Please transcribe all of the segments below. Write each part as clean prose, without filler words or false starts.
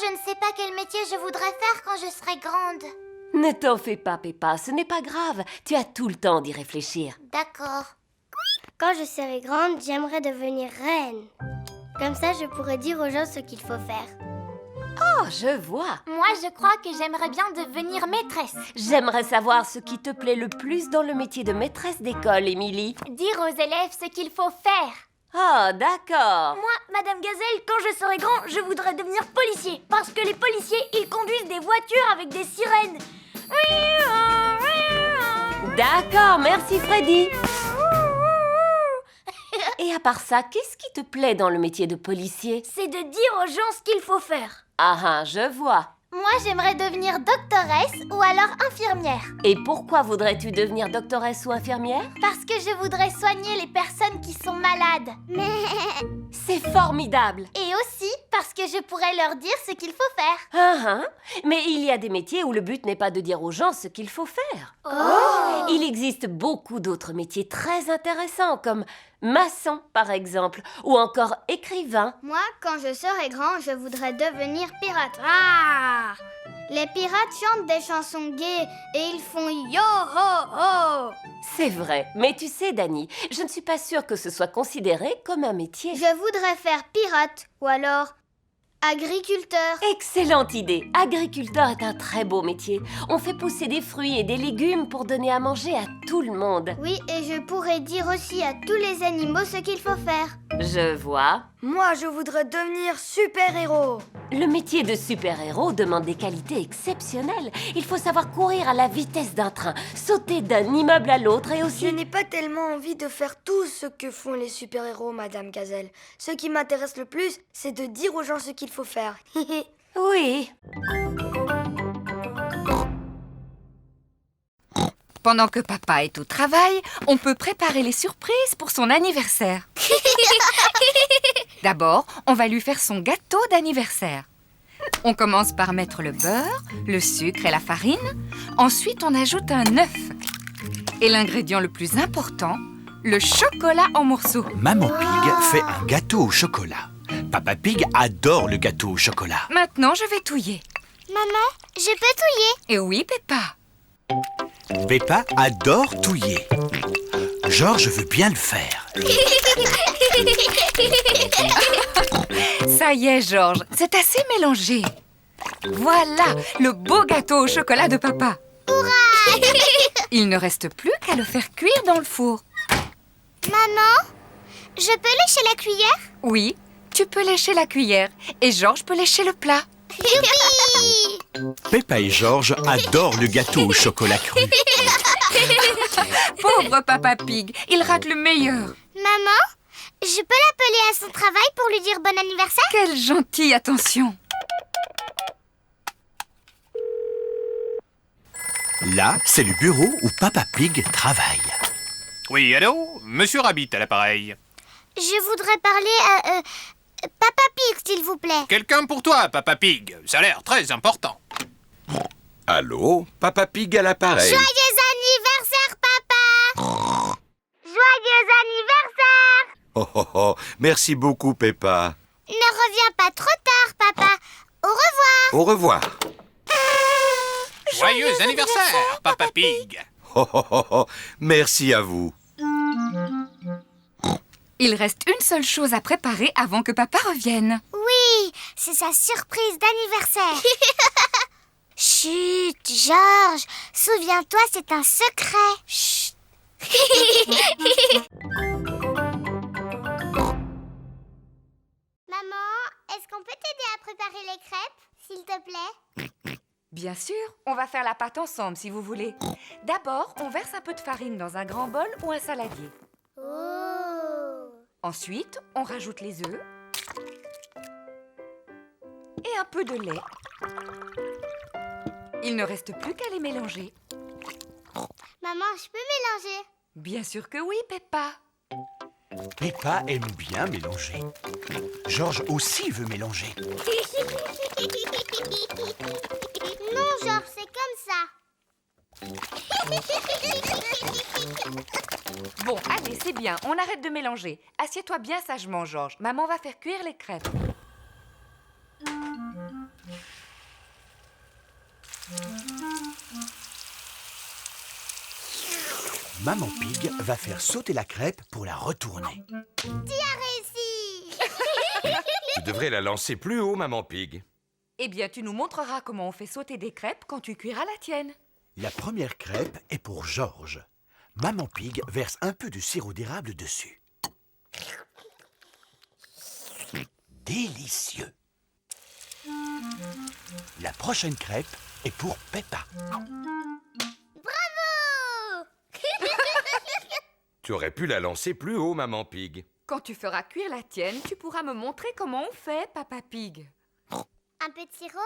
je ne sais pas quel métier je voudrais faire quand je serai grande. Ne t'en fais pas, Peppa, ce n'est pas grave. Tu as tout le temps d'y réfléchir. D'accord. Quand je serai grande, j'aimerais devenir reine. Comme ça, je pourrais dire aux gens ce qu'il faut faire. Oh, je vois. Moi, je crois que j'aimerais bien devenir maîtresse. J'aimerais savoir ce qui te plaît le plus dans le métier de maîtresse d'école, Émilie. Dire aux élèves ce qu'il faut faire. Oh, d'accord. Moi, Madame Gazelle, quand je serai grand, je voudrais devenir policier. Parce que les policiers, ils conduisent des voitures avec des sirènes. D'accord, merci Freddy. Et à part ça, qu'est-ce qui te plaît dans le métier de policier? C'est de dire aux gens ce qu'il faut faire. Ah, je vois. Moi, j'aimerais devenir doctoresse ou alors infirmière. Et pourquoi voudrais-tu devenir doctoresse ou infirmière? Parce que je voudrais soigner les personnes qui sont malades. C'est formidable. Et aussi parce que je pourrais leur dire ce qu'il faut faire. Mais il y a des métiers où le but n'est pas de dire aux gens ce qu'il faut faire. Oh! Il existe beaucoup d'autres métiers très intéressants, comme maçon, par exemple, ou encore écrivain. Moi, quand je serai grand, je voudrais devenir pirate. Ah! Les pirates chantent des chansons gaies et ils font yo-ho-ho. C'est vrai, mais tu sais, Dani, je ne suis pas sûre que ce soit considéré comme un métier. Je voudrais faire pirate ou alors agriculteur. Excellente idée. Agriculteur est un très beau métier. On fait pousser des fruits et des légumes pour donner à manger à tout le monde. Oui, et je pourrais dire aussi à tous les animaux ce qu'il faut faire. Je vois. Moi, je voudrais devenir super-héros. Le métier de super-héros demande des qualités exceptionnelles. Il faut savoir courir à la vitesse d'un train, sauter d'un immeuble à l'autre et Je aussi... n'ai pas tellement envie de faire tout ce que font les super-héros, Madame Gazelle. Ce qui m'intéresse le plus, c'est de dire aux gens ce qu'il faut faire. Oui. Pendant que papa est au travail, on peut préparer les surprises pour son anniversaire. D'abord, on va lui faire son gâteau d'anniversaire. On commence par mettre le beurre, le sucre et la farine. Ensuite, on ajoute un œuf. Et l'ingrédient le plus important, le chocolat en morceaux. Maman Pig fait un gâteau au chocolat. Papa Pig adore le gâteau au chocolat. Maintenant, je vais touiller. Maman, je peux touiller? Et oui, Peppa. Peppa adore touiller. Georges veut bien le faire. Ça y est, Georges, c'est assez mélangé. Voilà, le beau gâteau au chocolat de papa. Il ne reste plus qu'à le faire cuire dans le four. Maman, je peux lécher la cuillère? Oui, tu peux lécher la cuillère et Georges peut lécher le plat. Youpi! Peppa et Georges adorent le gâteau au chocolat cru. Pauvre Papa Pig, il rate le meilleur. Maman, je peux l'appeler à son travail pour lui dire bon anniversaire? Quelle gentille attention. Là, c'est le bureau où Papa Pig travaille. Oui, allô? Monsieur Rabbit à l'appareil. Je voudrais parler à Papa Pig, s'il vous plaît. Quelqu'un pour toi, Papa Pig. Ça a l'air très important. Allô, Papa Pig à l'appareil. Joyeux anniversaire, papa! Joyeux anniversaire! Oh, oh, oh, merci beaucoup, Peppa. Ne reviens pas trop tard, papa. Au revoir. Au revoir. Joyeux anniversaire, Papa Pig. Oh, oh, oh, oh, merci à vous. Il reste une seule chose à préparer avant que papa revienne. Oui, c'est sa surprise d'anniversaire. Chut, Georges, souviens-toi, c'est un secret. Chut. Maman, est-ce qu'on peut t'aider à préparer les crêpes, s'il te plaît? Bien sûr, on va faire la pâte ensemble si vous voulez. D'abord, on verse un peu de farine dans un grand bol ou un saladier. Oh. Ensuite, on rajoute les œufs et un peu de lait. Il ne reste plus qu'à les mélanger. Maman, je peux mélanger? Bien sûr que oui, Peppa. Peppa aime bien mélanger. Georges aussi veut mélanger. Non, Georges, c'est comme ça. Bon, allez, c'est bien, on arrête de mélanger. Assieds-toi bien sagement, Georges. Maman va faire cuire les crêpes. Maman Pig va faire sauter la crêpe pour la retourner. Réussi. Tu devrais la lancer plus haut, Maman Pig. Eh bien, tu nous montreras comment on fait sauter des crêpes quand tu cuiras la tienne. La première crêpe est pour Georges. Maman Pig verse un peu de sirop d'érable dessus. Délicieux! La prochaine crêpe est pour Peppa. Tu aurais pu la lancer plus haut, Maman Pig. Quand tu feras cuire la tienne, tu pourras me montrer comment on fait, Papa Pig. Un peu de sirop?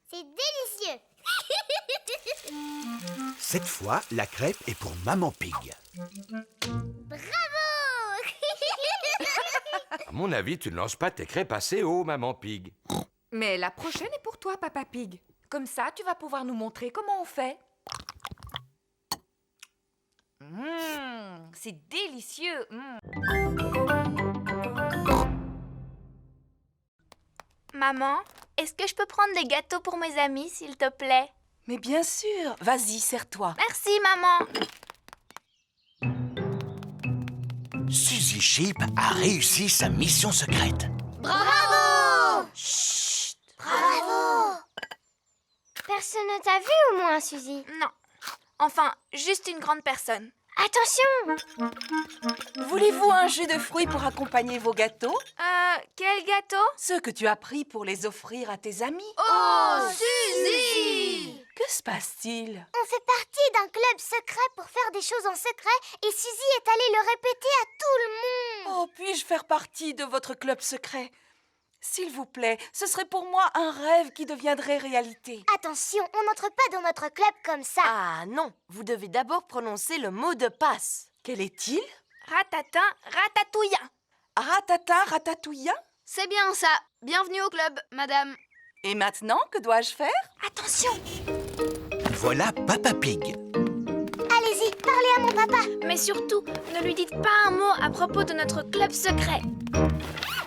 C'est délicieux. Cette fois, la crêpe est pour Maman Pig. Bravo. À mon avis, tu ne lances pas tes crêpes assez haut, Maman Pig. Mais la prochaine est pour toi, Papa Pig. Comme ça, tu vas pouvoir nous montrer comment on fait. C'est délicieux. Maman, est-ce que je peux prendre des gâteaux pour mes amis, s'il te plaît? Mais bien sûr, vas-y, serre-toi. Merci, maman. Suzy Sheep a réussi sa mission secrète. Bravo. Chut! Bravo. Personne ne t'a vu au moins, Suzy? Non. Enfin, juste une grande personne. Attention. Voulez-vous un jus de fruits pour accompagner vos gâteaux? Quel gâteau? Ceux que tu as pris pour les offrir à tes amis. Oh, Suzy! Que se passe-t-il? On fait partie d'un club secret pour faire des choses en secret et Suzy est allée le répéter à tout le monde. Oh, puis-je faire partie de votre club secret? S'il vous plaît, ce serait pour moi un rêve qui deviendrait réalité. Attention, on n'entre pas dans notre club comme ça. Ah non, vous devez d'abord prononcer le mot de passe. Quel est-il? Ratatin, ratatouilla. Ratata, ratatouilla? C'est bien ça. Bienvenue au club, madame. Et maintenant, que dois-je faire? Attention. Voilà Papa Pig. Allez-y, parlez à mon papa. Mais surtout, ne lui dites pas un mot à propos de notre club secret.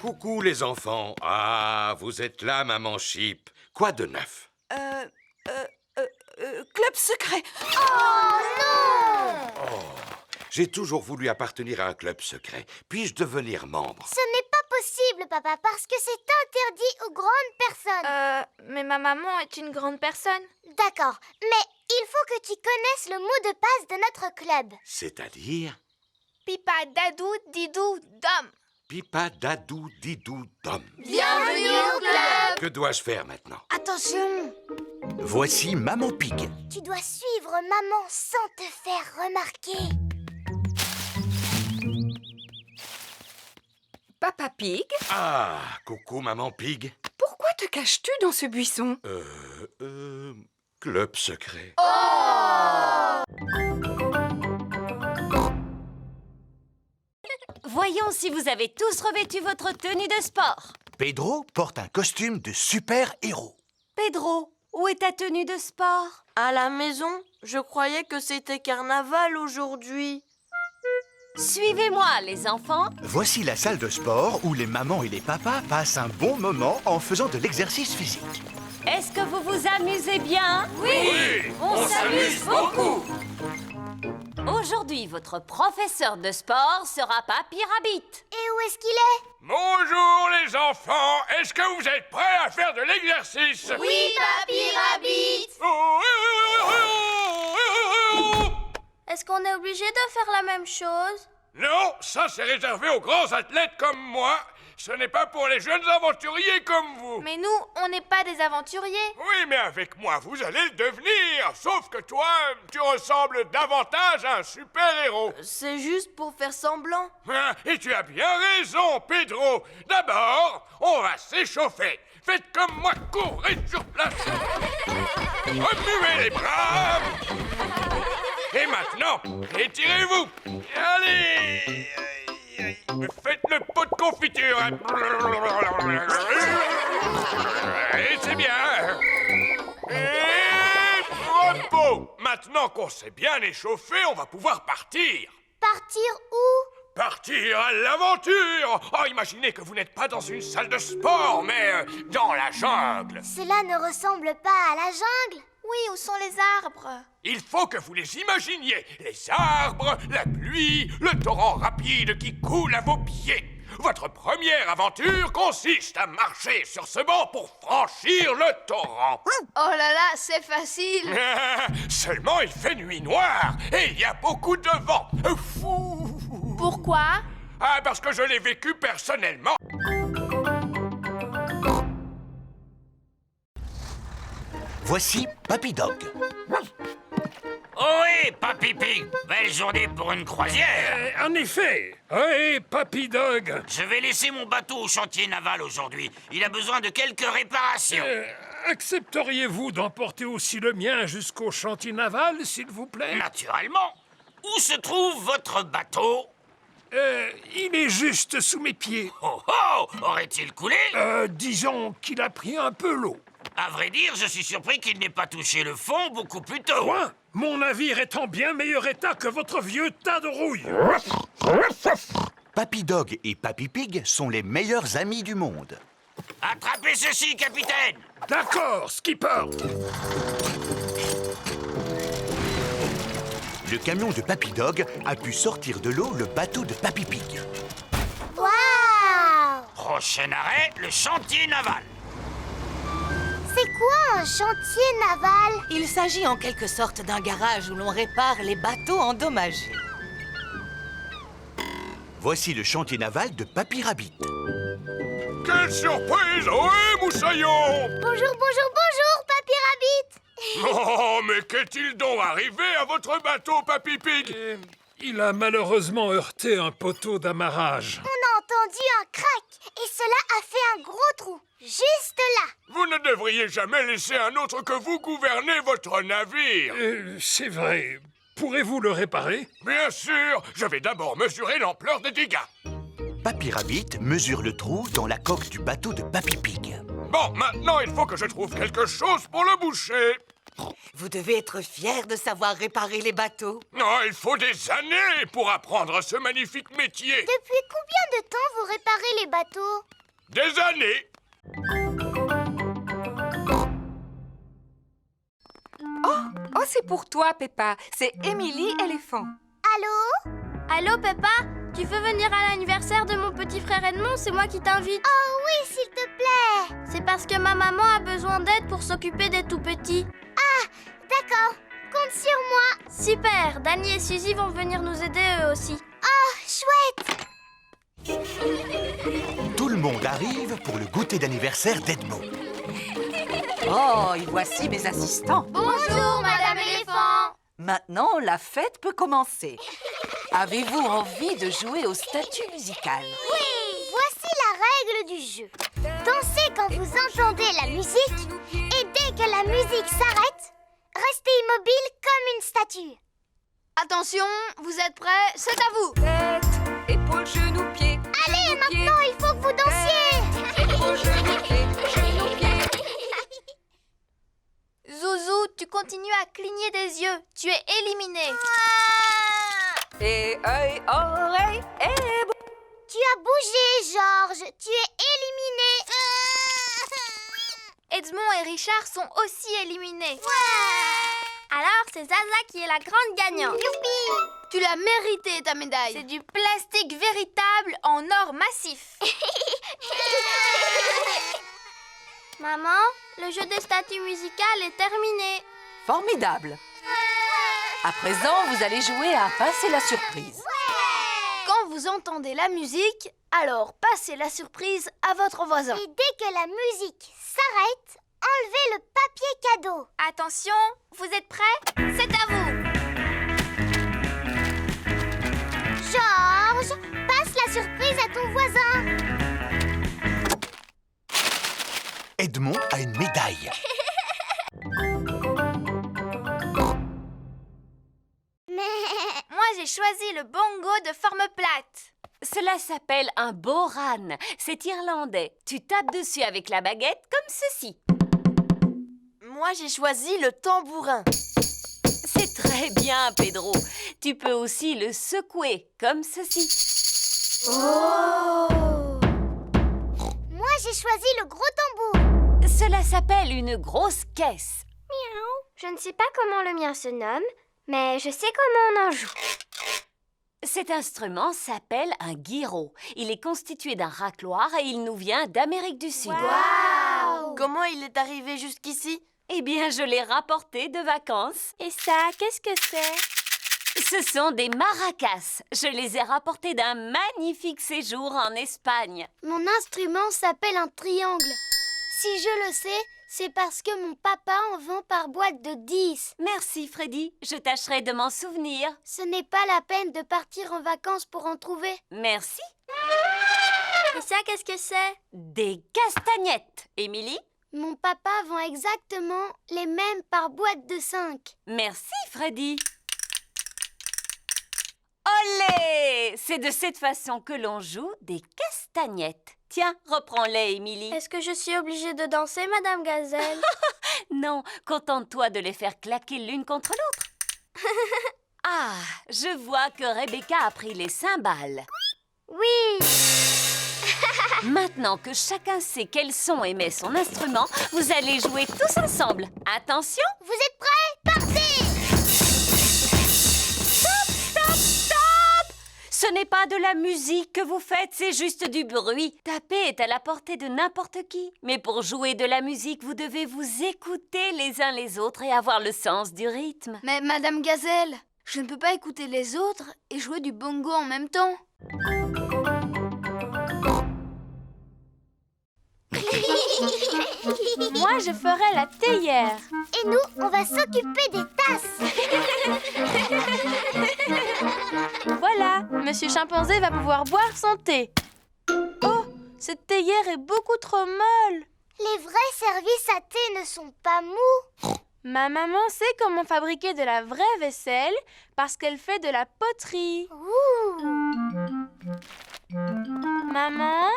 Coucou les enfants. Ah, vous êtes là, Maman Sheep. Quoi de neuf? Club secret. J'ai toujours voulu appartenir à un club secret. Puis-je devenir membre? Ce n'est pas possible, papa, parce que c'est interdit aux grandes personnes. Mais ma maman est une grande personne. D'accord, mais il faut que tu connaisses le mot de passe de notre club. C'est-à-dire? Pipa, dadou, didou, dom. Pipa, dadou, didou, dom. Bienvenue au club. Que dois-je faire maintenant? Attention. Voici Maman Pig. Tu dois suivre maman sans te faire remarquer. Papa Pig, Ah, coucou Maman Pig. pourquoi te caches-tu dans ce buisson? Club secret. Voyons si vous avez tous revêtu votre tenue de sport. Pedro porte un costume de super-héros. Pedro, où est ta tenue de sport? À la maison, je croyais que c'était carnaval aujourd'hui. Suivez-moi, les enfants. Voici la salle de sport où les mamans et les papas passent un bon moment en faisant de l'exercice physique. Est-ce que vous vous amusez bien? Oui, on s'amuse beaucoup. Aujourd'hui, votre professeur de sport sera Papy Rabbit. Et où est-ce qu'il est? Bonjour les enfants, est-ce que vous êtes prêts à faire de l'exercice? Oui, Papy Rabbit. Est-ce qu'on est obligé de faire la même chose? Non, ça c'est réservé aux grands athlètes comme moi. Ce n'est pas pour les jeunes aventuriers comme vous. Mais nous, on n'est pas des aventuriers. Oui, mais avec moi, vous allez le devenir. Sauf que toi, tu ressembles davantage à un super-héros. C'est juste pour faire semblant. Hein, et tu as bien raison, Pedro. D'abord, on va s'échauffer. Faites comme moi, courez sur place. Remuez les bras. Et maintenant, étirez-vous. Allez. Faites le pot de confiture. Et c'est bien. Et repos. Maintenant qu'on s'est bien échauffé, on va pouvoir partir. Partir où? partir à l'aventure. Oh, imaginez que vous n'êtes pas dans une salle de sport, mais dans la jungle. Cela ne ressemble pas à la jungle. Oui, où sont les arbres? Il faut que vous les imaginiez. Les arbres, la pluie, le torrent rapide qui coule à vos pieds. Votre première aventure consiste à marcher sur ce banc pour franchir le torrent. Oh là là, c'est facile. Seulement, il fait nuit noire et il y a beaucoup de vent. Fou. Pourquoi? Ah, parce que je l'ai vécu personnellement. Voici Papy Dog. Ohé, Papy Pig, belle journée pour une croisière. En effet. Oui, Papy Dog. Je vais laisser mon bateau au chantier naval aujourd'hui. Il a besoin de quelques réparations. Accepteriez-vous d'emporter aussi le mien jusqu'au chantier naval, s'il vous plaît? Naturellement. Où se trouve votre bateau? Il est juste sous mes pieds. Oh oh! Aurait-il coulé? Disons qu'il a pris un peu l'eau. À vrai dire, je suis surpris qu'il n'ait pas touché le fond beaucoup plus tôt. Quoi? Mon navire est en bien meilleur état que votre vieux tas de rouille. Papy Dog et Papy Pig sont les meilleurs amis du monde. Attrapez ceci, capitaine! D'accord, skipper. Le camion de Papy Dog a pu sortir de l'eau le bateau de Papy Pig. Waouh! Prochain arrêt, le chantier naval. C'est quoi un chantier naval? Il s'agit en quelque sorte d'un garage où l'on répare les bateaux endommagés. Voici le chantier naval de Papy Rabbit. Quelle surprise! Ohé, moussaillon! Bonjour, bonjour, bonjour, Papy Rabbit! Oh, mais qu'est-il donc arrivé à votre bateau, Papy Pig? Il a malheureusement heurté un poteau d'amarrage. On a entendu un crack et cela a fait un gros trou, juste là. Vous ne devriez jamais laisser un autre que vous gouverner votre navire. C'est vrai. Pourrez-vous le réparer? Bien sûr, je vais d'abord mesurer l'ampleur des dégâts. Papy Rabbit mesure le trou dans la coque du bateau de Papy Pig. Bon, maintenant, il faut que je trouve quelque chose pour le boucher. Vous devez être fier de savoir réparer les bateaux. Non, il faut des années pour apprendre ce magnifique métier. Depuis combien de temps vous réparez les bateaux? Des années. Oh, c'est pour toi, Peppa. C'est Émilie éléphant. Allô? Allô, Peppa? Tu veux venir à l'anniversaire de mon petit frère Edmond? C'est moi qui t'invite. Oh oui, s'il te plaît. C'est parce que ma maman a besoin d'aide pour s'occuper des tout-petits. Ah, d'accord. Compte sur moi. Super. Danny et Suzy vont venir nous aider eux aussi. Oh, chouette. Tout le monde arrive pour le goûter d'anniversaire d'Edmond. Oh, et voici mes assistants. Bonjour, Madame Éléphant. Maintenant, la fête peut commencer. Avez-vous envie de jouer au statut musical? Oui, voici la règle du jeu. Dansez quand vous entendez la musique et dès que la musique s'arrête, restez immobile comme une statue. Attention, vous êtes prêts? C'est à vous. Tête, épaules, genoux, pieds. Allez, maintenant, il faut que vous dansiez. Épaules, genoux, pieds, genoux, pieds. Zouzou, tu continues à cligner des yeux. Tu es éliminé. Et œil, oreille, et... Tu as bougé, Georges. Tu es éliminé. Edmond et Richard sont aussi éliminés. Alors, c'est Zaza qui est la grande gagnante. Youpi! Tu l'as mérité, ta médaille. C'est du plastique véritable en or massif. Maman, le jeu des statues musicales est terminé. Formidable. À présent, vous allez jouer à passer la surprise. Quand vous entendez la musique, alors passez la surprise à votre voisin. Et dès que la musique s'arrête, enlevez le papier cadeau. Attention, vous êtes prêts? C'est à vous. Georges, passe la surprise à ton voisin. Edmond a une médaille. Moi, j'ai choisi le bongo de forme plate. Cela s'appelle un boran. C'est irlandais. Tu tapes dessus avec la baguette comme ceci. Moi, j'ai choisi le tambourin. C'est très bien, Pedro. Tu peux aussi le secouer comme ceci. Moi, j'ai choisi le gros tambour. Cela s'appelle une grosse caisse. Je ne sais pas comment le mien se nomme, mais je sais comment on en joue. Cet instrument s'appelle un guiro. Il est constitué d'un racloir et il nous vient d'Amérique du Sud. Wow! Comment il est arrivé jusqu'ici? Eh bien, je l'ai rapporté de vacances. Et ça, qu'est-ce que c'est? Ce sont des maracas. Je les ai rapportés d'un magnifique séjour en Espagne. Mon instrument s'appelle un triangle. Si je le sais, c'est parce que mon papa en vend par boîte de 10. Merci, Freddy. Je tâcherai de m'en souvenir. Ce n'est pas la peine de partir en vacances pour en trouver. Merci. Et ça, qu'est-ce que c'est? Des castagnettes. Émilie? Mon papa vend exactement les mêmes par boîte de 5. Merci, Freddy. Olé! C'est de cette façon que l'on joue des castagnettes. Tiens, reprends-les, Émilie. Est-ce que je suis obligée de danser, Madame Gazelle? Non, contente-toi de les faire claquer l'une contre l'autre. Ah, je vois que Rebecca a pris les cymbales. Oui. Maintenant que chacun sait quel son émet son instrument, vous allez jouer tous ensemble. Attention! Vous êtes prêts? Partez! Stop, stop, stop! Ce n'est pas de la musique que vous faites, c'est juste du bruit. Taper est à la portée de n'importe qui. Mais pour jouer de la musique, vous devez vous écouter les uns les autres et avoir le sens du rythme. Mais Madame Gazelle, je ne peux pas écouter les autres et jouer du bongo en même temps. Moi, je ferai la théière. Et nous, on va s'occuper des tasses. Voilà, Monsieur Chimpanzé va pouvoir boire son thé. Oh, cette théière est beaucoup trop molle. Les vrais services à thé ne sont pas mous. Ma maman sait comment fabriquer de la vraie vaisselle parce qu'elle fait de la poterie. Maman,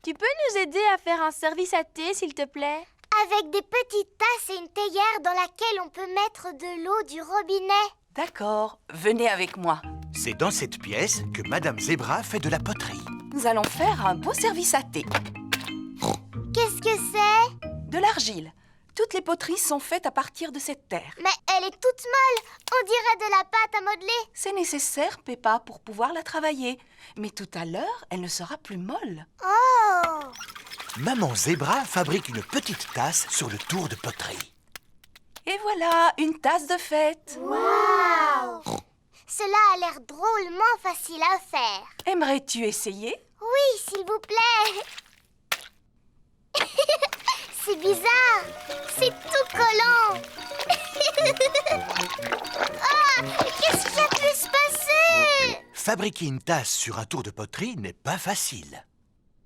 tu peux nous aider à faire un service à thé, s'il te plaît? Avec des petites tasses et une théière dans laquelle on peut mettre de l'eau du robinet. D'accord, venez avec moi. C'est dans cette pièce que Madame Zebra fait de la poterie. Nous allons faire un beau service à thé. Qu'est-ce que c'est? De l'argile. Toutes les poteries sont faites à partir de cette terre. Mais elle est toute molle. On dirait de la pâte à modeler. C'est nécessaire, Peppa, pour pouvoir la travailler. Mais tout à l'heure, elle ne sera plus molle. Oh! Maman Zebra fabrique une petite tasse sur le tour de poterie. Et voilà, une tasse de fête. Waouh! Cela a l'air drôlement facile à faire. Aimerais-tu essayer? Oui, s'il vous plaît. C'est bizarre. C'est tout collant. Ah, qu'est-ce qui a pu se passer? Fabriquer une tasse sur un tour de poterie n'est pas facile.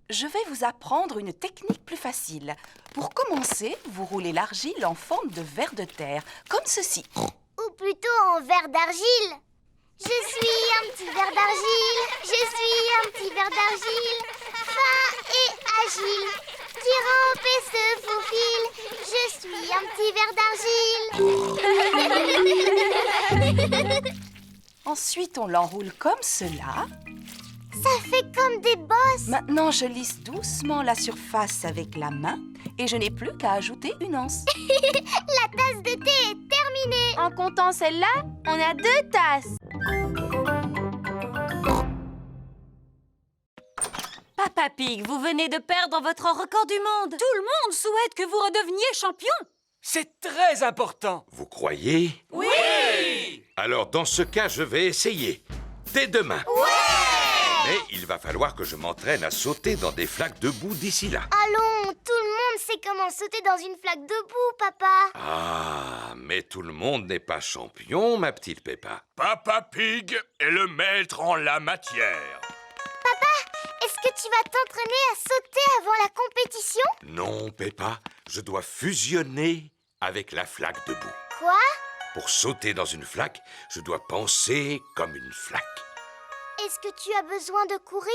Je vais vous apprendre une technique plus facile. Pour commencer, vous roulez l'argile en forme de ver de terre, comme ceci. Ou plutôt en verre d'argile. Je suis un petit verre d'argile. Je suis un petit verre d'argile. Fin et agile. Qui rampe et se faufile. Je suis un petit verre d'argile. Ensuite, on l'enroule comme cela. Ça fait comme des bosses. Maintenant, je lisse doucement la surface avec la main et je n'ai plus qu'à ajouter une anse. La tasse de thé est terminée. En comptant celle-là, on a 2 tasses. Papa Pig, vous venez de perdre votre record du monde. Tout le monde souhaite que vous redeveniez champion. C'est très important. Vous croyez? Oui! Alors, dans ce cas, je vais essayer. Dès demain. Mais il va falloir que je m'entraîne à sauter dans des flaques de boue d'ici là. Allons, tout le monde sait comment sauter dans une flaque de boue, papa. Ah, mais tout le monde n'est pas champion, ma petite Peppa. Papa Pig est le maître en la matière. Papa, est-ce que tu vas t'entraîner à sauter avant la compétition? Non, Peppa, je dois fusionner avec la flaque de boue. Quoi? Pour sauter dans une flaque, je dois penser comme une flaque. Est-ce que tu as besoin de courir?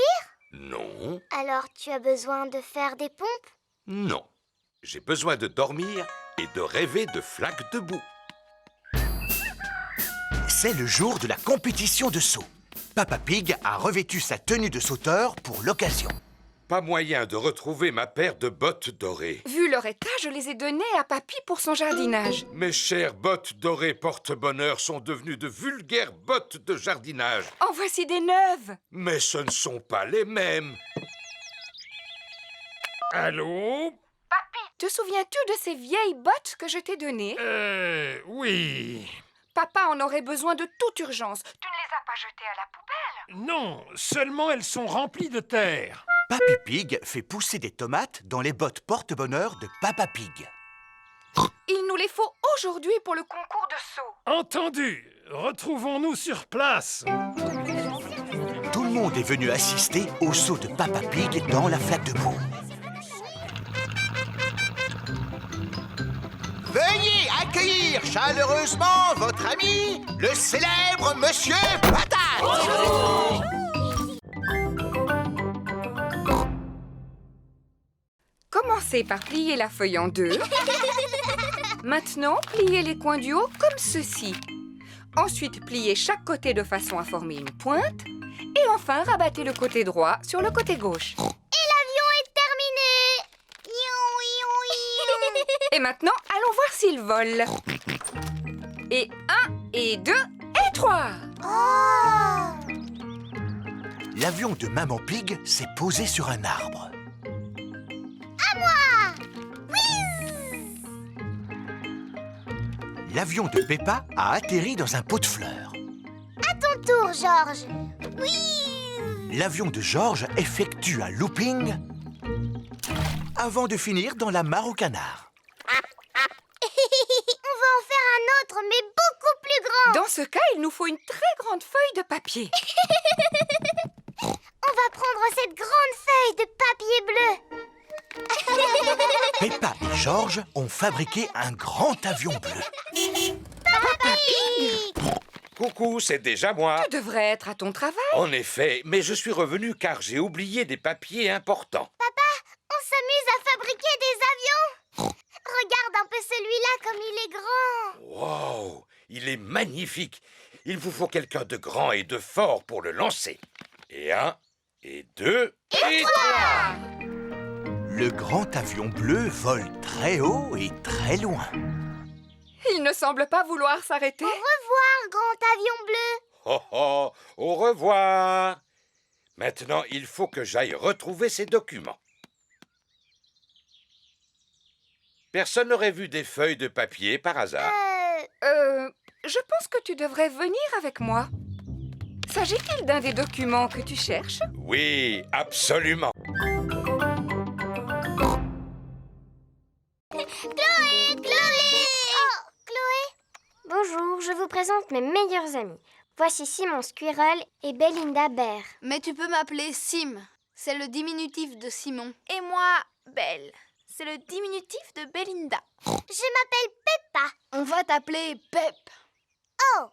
Non, Alors tu as besoin de faire des pompes? non. J'ai besoin de dormir et de rêver de flaques de boue. C'est le jour de la compétition de saut. Papa Pig a revêtu sa tenue de sauteur pour l'occasion. Pas moyen de retrouver ma paire de bottes dorées. Vu leur état, je les ai données à Papy pour son jardinage. Mes chères bottes dorées porte-bonheur sont devenues de vulgaires bottes de jardinage. En voici des neuves. Mais ce ne sont pas les mêmes. Allô? Te souviens-tu de ces vieilles bottes que je t'ai données? Oui. Papa en aurait besoin de toute urgence. Tu ne les as pas jetées à la poubelle? Non, seulement elles sont remplies de terre. Papy Pig fait pousser des tomates dans les bottes porte-bonheur de Papa Pig. Il nous les faut aujourd'hui pour le concours de saut. Entendu. Retrouvons-nous sur place. Tout le monde est venu assister au saut de Papa Pig dans la flaque de boue. Veuillez accueillir chaleureusement votre ami, le célèbre Monsieur Patate. Commencez par plier la feuille en deux. Maintenant, pliez les coins du haut comme ceci. Ensuite, pliez chaque côté de façon à former une pointe. Et enfin, rabattez le côté droit sur le côté gauche. Et l'avion est terminé. Et maintenant, allons voir s'il vole. Et 1, et 2, et 3. Oh! L'avion de Maman Pig s'est posé sur un arbre. À moi! Oui! L'avion de Peppa a atterri dans un pot de fleurs. À ton tour, Georges. Oui! L'avion de Georges effectue un looping avant de finir dans la mare au canard. On va en faire un autre, mais beaucoup plus grand. Dans ce cas, il nous faut une très grande feuille de papier. On va prendre cette grande feuille de papier bleu. Peppa et Georges ont fabriqué un grand avion bleu. Papa Pig! Coucou, c'est déjà moi. Tu devrais être à ton travail. En effet, mais je suis revenu car j'ai oublié des papiers importants. Papa, on s'amuse à fabriquer des avions. Regarde un peu celui-là comme il est grand. Wow, il est magnifique. Il vous faut quelqu'un de grand et de fort pour le lancer. Et 1, et 2, et 3. Le grand avion bleu vole très haut et très loin. Il ne semble pas vouloir s'arrêter. Au revoir, grand avion bleu. Oh oh, au revoir. Maintenant, il faut que j'aille retrouver ces documents. Personne n'aurait vu des feuilles de papier par hasard? Je pense que tu devrais venir avec moi. S'agit-il d'un des documents que tu cherches? Oui, absolument. Chloé! Chloé! Oh, Chloé! Bonjour, je vous présente mes meilleurs amis. Voici Simon Squirrel et Belinda Bear. Mais tu peux m'appeler Sim. C'est le diminutif de Simon. Et moi, Belle. C'est le diminutif de Belinda. Je m'appelle Peppa. On va t'appeler Pep. Oh!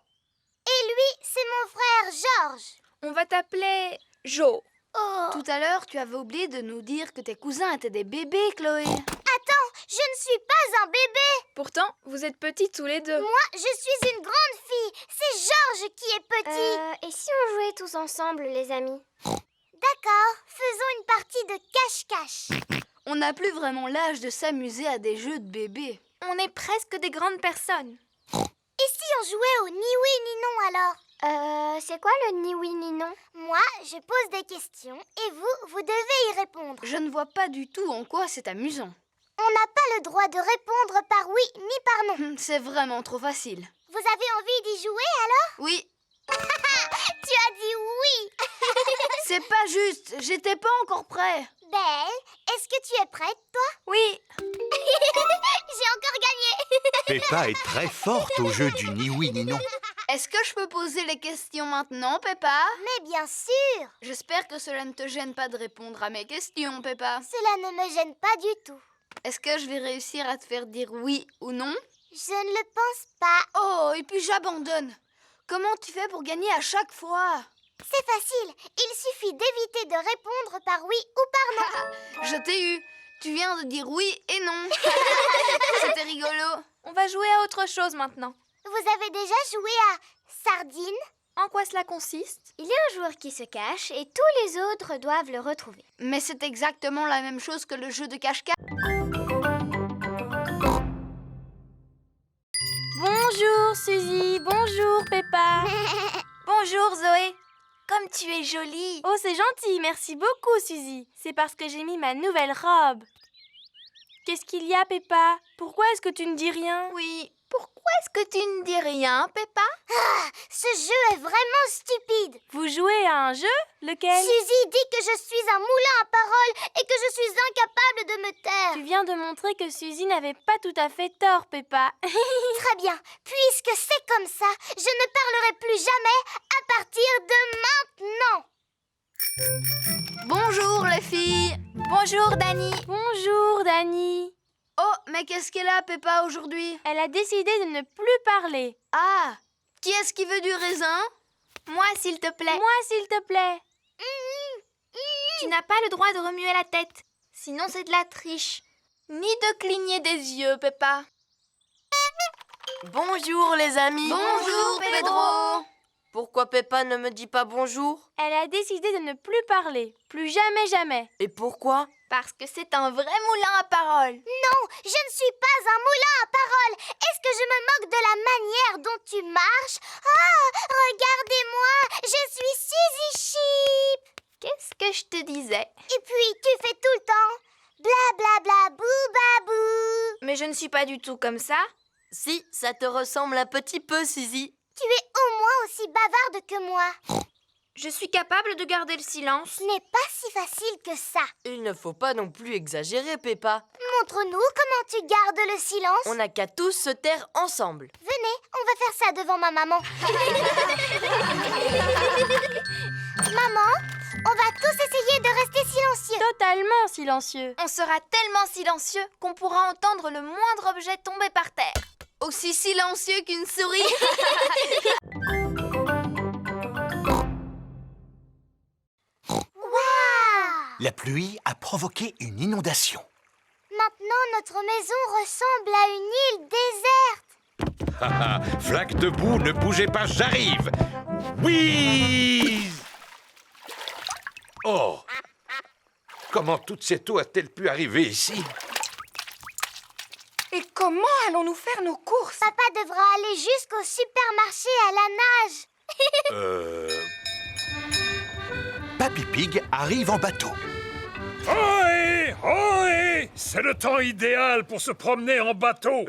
Et lui, c'est mon frère Georges. On va t'appeler Jo. Oh! Tout à l'heure, tu avais oublié de nous dire que tes cousins étaient des bébés, Chloé. Attends, je ne suis pas un bébé. Pourtant, vous êtes petits tous les deux. Moi, je suis une grande fille. C'est Georges qui est petit. Et si on jouait tous ensemble, les amis? D'accord, faisons une partie de cache-cache. On n'a plus vraiment l'âge de s'amuser à des jeux de bébés. On est presque des grandes personnes. Et si on jouait au ni oui ni non alors? C'est quoi le ni oui ni non? Moi, je pose des questions et vous devez y répondre. Je ne vois pas du tout en quoi c'est amusant. On n'a pas le droit de répondre par oui ni par non. C'est vraiment trop facile. Vous avez envie d'y jouer alors? Oui. Tu as dit oui. C'est pas juste, j'étais pas encore prêt. Belle, est-ce que tu es prête, toi? Oui. J'ai encore gagné. Peppa est très forte au jeu du ni oui ni non. Est-ce que je peux poser les questions maintenant, Peppa? Mais bien sûr. J'espère que cela ne te gêne pas de répondre à mes questions, Peppa. Cela ne me gêne pas du tout. Est-ce que je vais réussir à te faire dire oui ou non? Je ne le pense pas. Oh, et puis j'abandonne. Comment tu fais pour gagner à chaque fois? C'est facile. Il suffit d'éviter de répondre par oui ou par non. Je t'ai eu. Tu viens de dire oui et non. C'était rigolo. On va jouer à autre chose maintenant. Vous avez déjà joué à Sardine? En quoi cela consiste? Il y a un joueur qui se cache et tous les autres doivent le retrouver. Mais c'est exactement la même chose que le jeu de cache-cache. Bonjour Suzy, bonjour Peppa. Bonjour Zoé. Comme tu es jolie. Oh, c'est gentil, merci beaucoup Suzy. C'est parce que j'ai mis ma nouvelle robe. Qu'est-ce qu'il y a, Peppa? Pourquoi est-ce que tu ne dis rien? Oui, pourquoi est-ce que tu ne dis rien, Peppa? Ah, ce jeu est vraiment stupide. Vous jouez à un jeu? Lequel? Suzy dit que je suis un moulin à paroles et que je suis incapable de me taire. Tu viens de montrer que Suzy n'avait pas tout à fait tort, Peppa. Très bien. Puisque c'est comme ça, je ne parlerai plus jamais à partir de maintenant. Bonjour les filles. Bonjour Dani. Bonjour, Dani. Oh, mais qu'est-ce qu'elle a, Peppa, aujourd'hui? Elle a décidé de ne plus parler. Ah, qui est-ce qui veut du raisin? Moi, s'il te plaît. Moi, s'il te plaît. Tu n'as pas le droit de remuer la tête. Sinon, c'est de la triche. Ni de cligner des yeux, Peppa. Bonjour les amis. Bonjour, Pedro. Pourquoi Peppa ne me dit pas bonjour? Elle a décidé de ne plus parler. Plus jamais, jamais. Et pourquoi? Parce que c'est un vrai moulin à paroles. Non, je ne suis pas un moulin à paroles. Est-ce que je me moque de la manière dont tu marches? Ah, regardez-moi, je suis Suzy Sheep. Qu'est-ce que je te disais? Et puis, tu fais tout le temps bla bla bla bou babou. Mais je ne suis pas du tout comme ça. Si, ça te ressemble un petit peu, Suzy. Tu es au moins aussi bavarde que moi. Je suis capable de garder le silence. Ce n'est pas si facile que ça. Il ne faut pas non plus exagérer, Peppa. Montre-nous comment tu gardes le silence. On n'a qu'à tous se taire ensemble. Venez, on va faire ça devant ma maman. Maman, on va tous essayer de rester silencieux. Totalement silencieux. On sera tellement silencieux qu'on pourra entendre le moindre objet tomber par terre. Aussi silencieux qu'une souris. Waouh! La pluie a provoqué une inondation. Maintenant, notre maison ressemble à une île déserte. Haha, flaque de boue, ne bougez pas, j'arrive. Oui. Oh. Comment toute cette eau a-t-elle pu arriver ici? Et comment allons-nous faire nos courses? Papa devra aller jusqu'au supermarché à la nage. Papy Pig arrive en bateau. Ohé! Ohé! C'est le temps idéal pour se promener en bateau.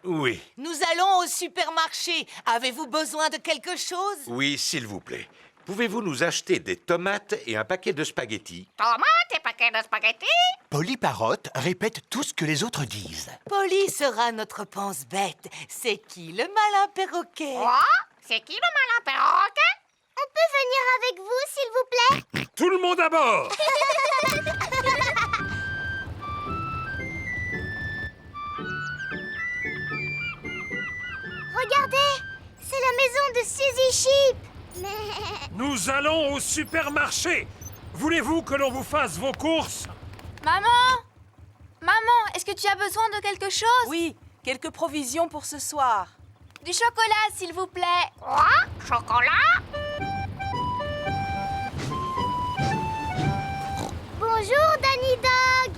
Oui. Nous allons au supermarché. Avez-vous besoin de quelque chose? Oui, s'il vous plaît. Pouvez-vous nous acheter des tomates et un paquet de spaghettis? Tomates et paquets de spaghettis? Polly Parrot répète tout ce que les autres disent. Polly sera notre pense-bête. C'est qui le malin perroquet? Quoi? C'est qui le malin perroquet? On peut venir avec vous, s'il vous plaît? Tout le monde à bord! Regardez, c'est la maison de Suzy Sheep. Nous allons au supermarché. Voulez-vous que l'on vous fasse vos courses? Maman! Maman, est-ce que tu as besoin de quelque chose? Oui, quelques provisions pour ce soir. Du chocolat, s'il vous plaît. Quoi? Chocolat? Bonjour, Danny Dog.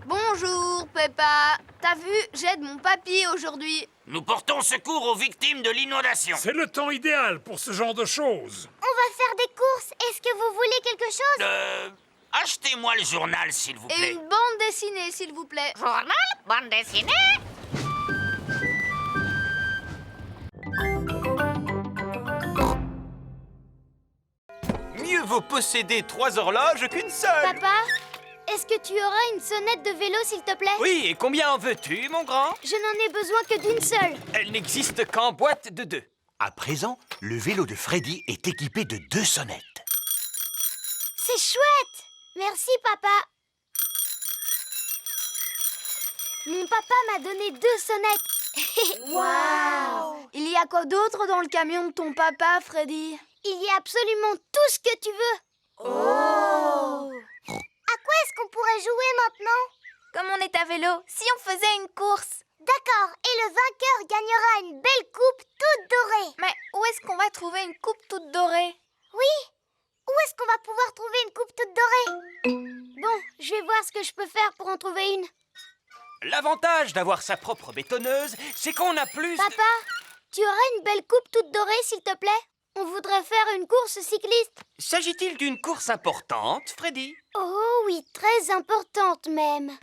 Bonjour, Peppa. T'as vu, j'aide mon papy aujourd'hui. Nous portons secours aux victimes de l'inondation. C'est le temps idéal pour ce genre de choses. On va faire des courses. Est-ce que vous voulez quelque chose? Achetez-moi le journal, s'il vous plaît. Et une bande dessinée, s'il vous plaît. Journal? Bande dessinée? Mieux vaut posséder 3 horloges qu'une seule. Papa, est-ce que tu auras une sonnette de vélo, s'il te plaît? Oui, et combien en veux-tu, mon grand? Je n'en ai besoin que d'une seule. Elle n'existe qu'en boîte de 2. À présent, le vélo de Freddy est équipé de 2 sonnettes. C'est chouette. Merci, papa. Mon papa m'a donné 2 sonnettes. Waouh! Il y a quoi d'autre dans le camion de ton papa, Freddy? Il y a absolument tout ce que tu veux. Oh! À quoi est-ce qu'on pourrait jouer maintenant? Comme on est à vélo, si on faisait une course? D'accord, et le vainqueur gagnera une belle coupe toute dorée. Mais où est-ce qu'on va trouver une coupe toute dorée? Oui, où est-ce qu'on va pouvoir trouver une coupe toute dorée? Bon, je vais voir ce que je peux faire pour en trouver une. L'avantage d'avoir sa propre bétonneuse, c'est qu'on a plus... Papa, tu aurais une belle coupe toute dorée, s'il te plaît? On voudrait faire une course cycliste. S'agit-il d'une course importante, Freddy? Oh oui, très importante même.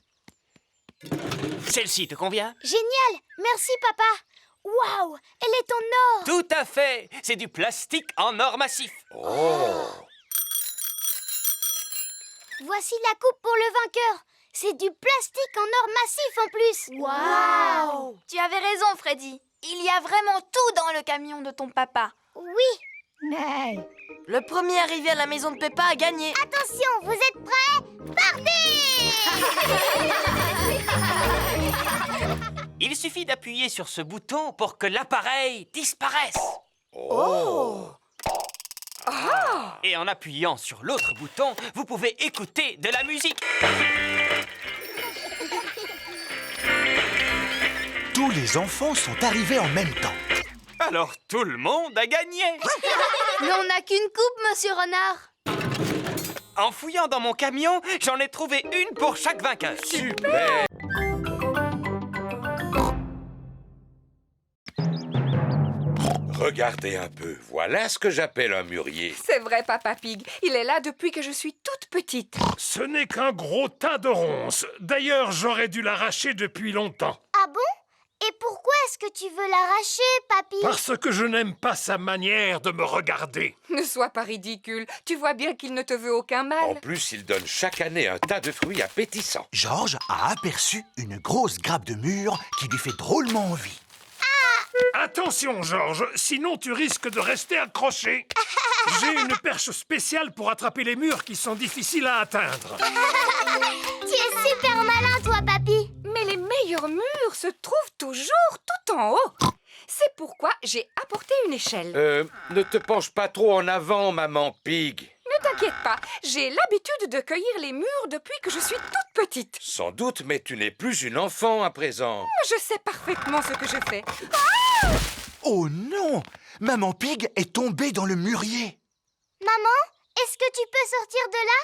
Celle-ci te convient? Génial, merci papa. Waouh, elle est en or. Tout à fait. C'est du plastique en or massif. Oh! Voici la coupe pour le vainqueur. C'est du plastique en or massif en plus. Waouh! Tu avais raison, Freddy. Il y a vraiment tout dans le camion de ton papa. Oui. Mais le premier arrivé à la maison de Peppa a gagné. Attention, vous êtes prêts? Partez! Il suffit d'appuyer sur ce bouton pour que l'appareil disparaisse. Oh! Et en appuyant sur l'autre bouton, vous pouvez écouter de la musique. Tous les enfants sont arrivés en même temps. Alors tout le monde a gagné. Mais on n'a qu'une coupe, monsieur Renard. En fouillant dans mon camion, j'en ai trouvé une pour chaque vainqueur. Super! Regardez un peu, voilà ce que j'appelle un mûrier. C'est vrai, Papa Pig. Il est là depuis que je suis toute petite. Ce n'est qu'un gros tas de ronces. D'ailleurs, j'aurais dû l'arracher depuis longtemps. Ah bon? Et pourquoi est-ce que tu veux l'arracher, papy? Parce que je n'aime pas sa manière de me regarder. Ne sois pas ridicule. Tu vois bien qu'il ne te veut aucun En mal. plus, il donne chaque année un tas de fruits appétissants. Georges a aperçu une grosse grappe de mûre qui lui fait drôlement envie. Attention, Georges, sinon tu risques de rester accroché. J'ai une perche spéciale pour attraper les mûres qui sont difficiles à atteindre. Tu es super malin, toi, papy. Mais les meilleurs murs se trouvent toujours tout en haut. C'est pourquoi j'ai apporté une échelle. Ne te penche pas trop en avant, maman Pig. Ne t'inquiète pas, j'ai l'habitude de cueillir les mûres depuis que je suis toute petite. Sans doute, mais tu n'es plus une enfant à présent. Je sais parfaitement ce que je fais. Oh non! Maman Pig est tombée dans le mûrier. Maman, est-ce que tu peux sortir de là?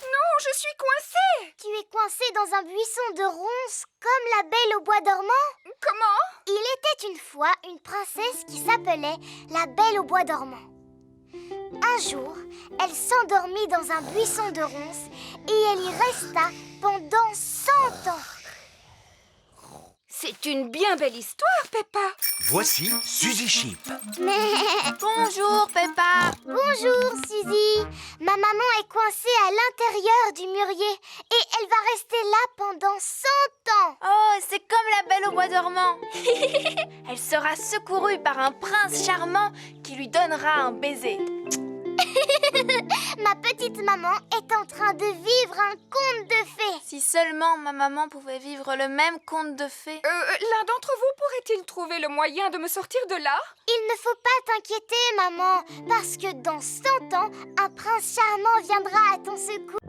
Non, je suis coincée. Tu es coincée dans un buisson de ronces comme la Belle au bois dormant? Comment? Il était une fois une princesse qui s'appelait la Belle au bois dormant. Un jour, elle s'endormit dans un buisson de ronces et elle y resta pendant 100 ans. C'est une bien belle histoire, Peppa. Voici Suzy Sheep. Bonjour, Peppa. Bonjour, Suzy. Ma maman est coincée à l'intérieur du mûrier et elle va rester là pendant 100 ans. Oh, c'est comme la Belle au bois dormant. Elle sera secourue par un prince charmant qui lui donnera un baiser. Ma petite maman est en train de vivre un conte de fées. Si seulement ma maman pouvait vivre le même conte de fées. L'un d'entre vous pourrait-il trouver le moyen de me sortir de là? Il ne faut pas t'inquiéter, maman, parce que dans 100 ans, un prince charmant viendra à ton secours.